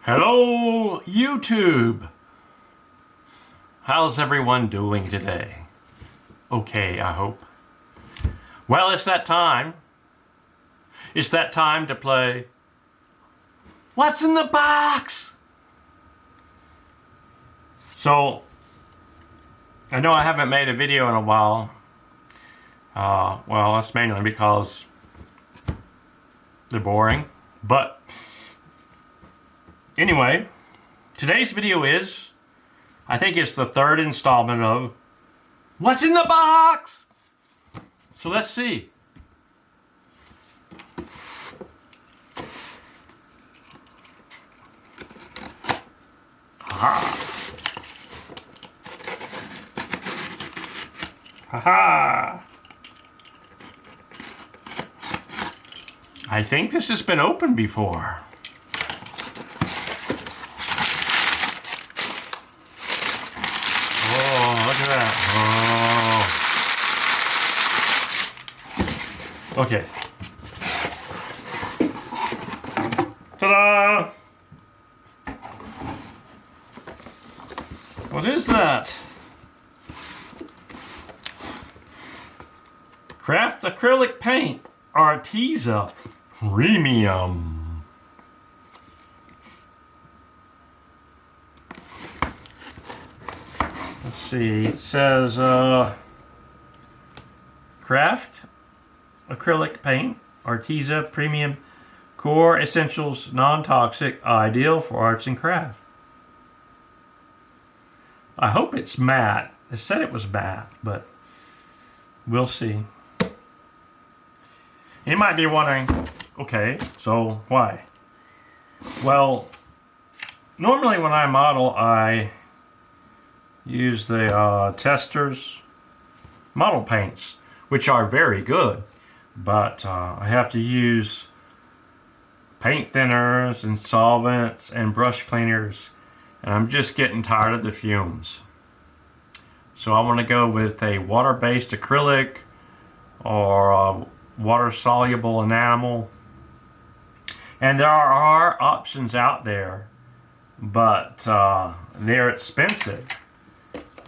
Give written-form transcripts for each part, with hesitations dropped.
Hello, YouTube! How's everyone doing today? Okay, I hope. Well, it's that time. It's that time to play What's in the Box? So, I know I haven't made a video in a while. Well, that's mainly because they're boring. But anyway, today's video is, I think it's the third installment of What's in the Box? So let's see. Aha. Haha. I think this has been opened before. Oh, look at that. Oh. Okay. Ta-da! What is that? Craft acrylic paint, ARTEZA Premium. Let's see, it says Craft acrylic paint, ARTEZA Premium Core Essentials Non-Toxic, ideal for arts and crafts. I hope it's matte. It said it was matte, but we'll see. You might be wondering, okay, so why? Well, normally when I model, I use the Testors model paints, which are very good, but I have to use paint thinners and solvents and brush cleaners, and I'm just getting tired of the fumes. So I want to go with a water-based acrylic or water-soluble enamel. And there are options out there, but they're expensive.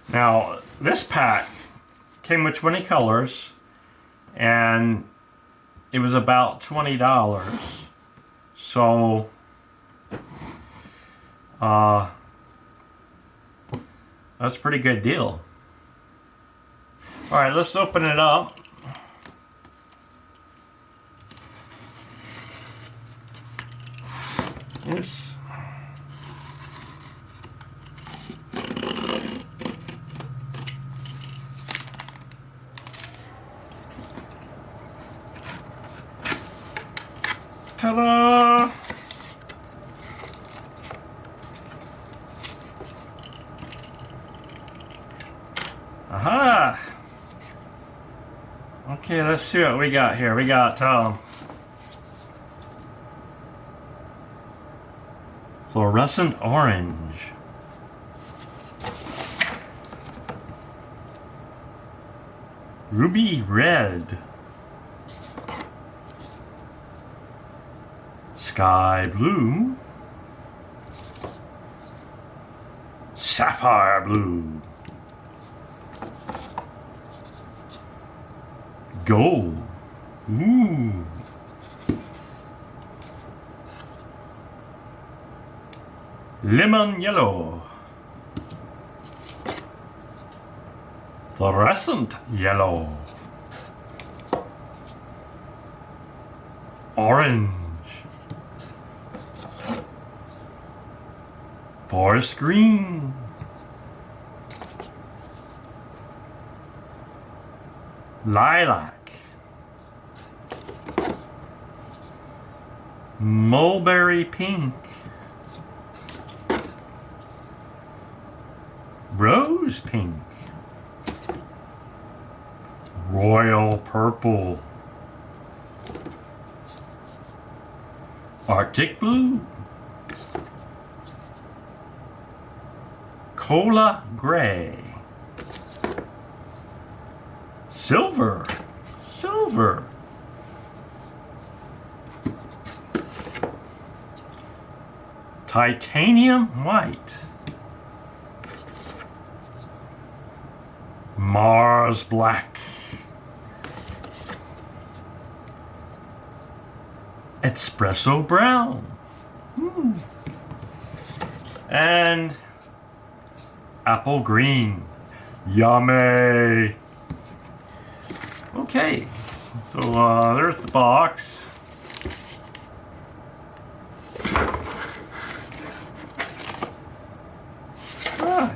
Now, this pack came with 20 colors, and it was about $20. So, that's a pretty good deal. All right, let's open it up. Oops. Ta-da! Aha! Okay, let's see what we got here. We got fluorescent orange, ruby red, sky blue, sapphire blue, gold, ooh, lemon yellow, fluorescent yellow, orange, forest green, lilac, mulberry pink, rose pink, royal purple, Arctic blue, cola gray, silver, Titanium white. Mars black. Espresso brown. And apple green. Yummy. Okay, so there's the box. Alright.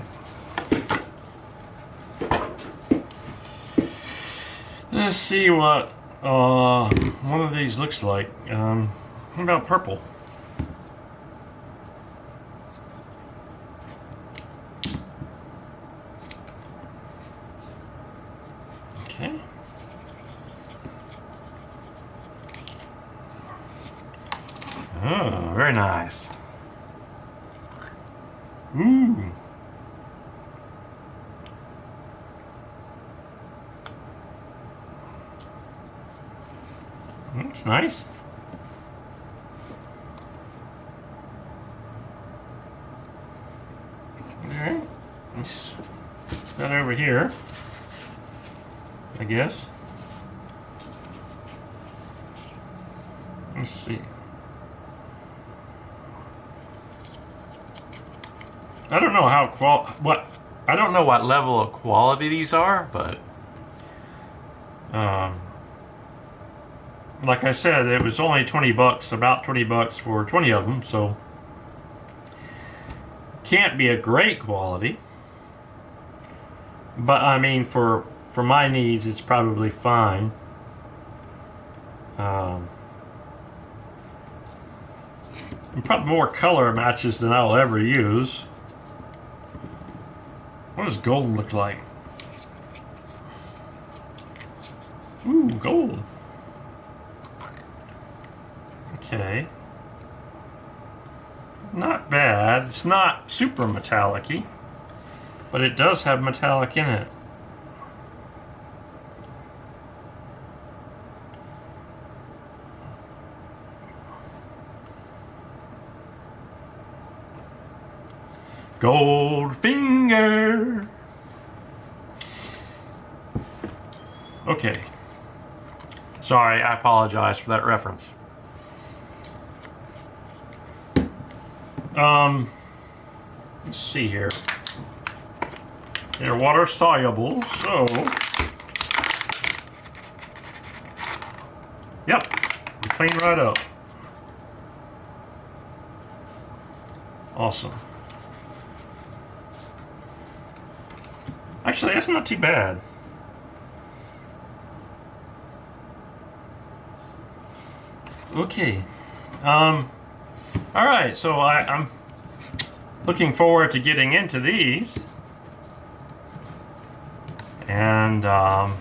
Let's see what one of these looks like. What about purple? Okay. Oh, very nice. Ooh. Looks nice. Alright. Let's put that over here, I guess. Let's see. I don't know how I don't know what level of quality these are, but like I said, it was only 20 bucks, about 20 bucks for 20 of them, so can't be a great quality. But I mean, for my needs, it's probably fine. Probably more color matches than I'll ever use. What does gold look like? Ooh, gold. Okay. Not bad. It's not super metallic-y, but it does have metallic in it. Goldfinger. Okay. Sorry, I apologize for that reference. Let's see here. They're water soluble, so yep, they clean right up. Awesome. Actually, that's not too bad. Okay. Alright, so I'm looking forward to getting into these. And, I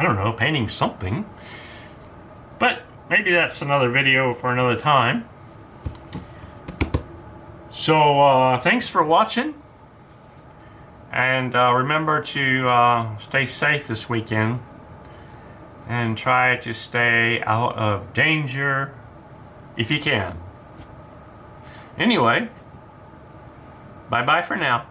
don't know, painting something. But maybe that's another video for another time. So, thanks for watching. And remember to stay safe this weekend. And try to stay out of danger if you can. Anyway, bye-bye for now.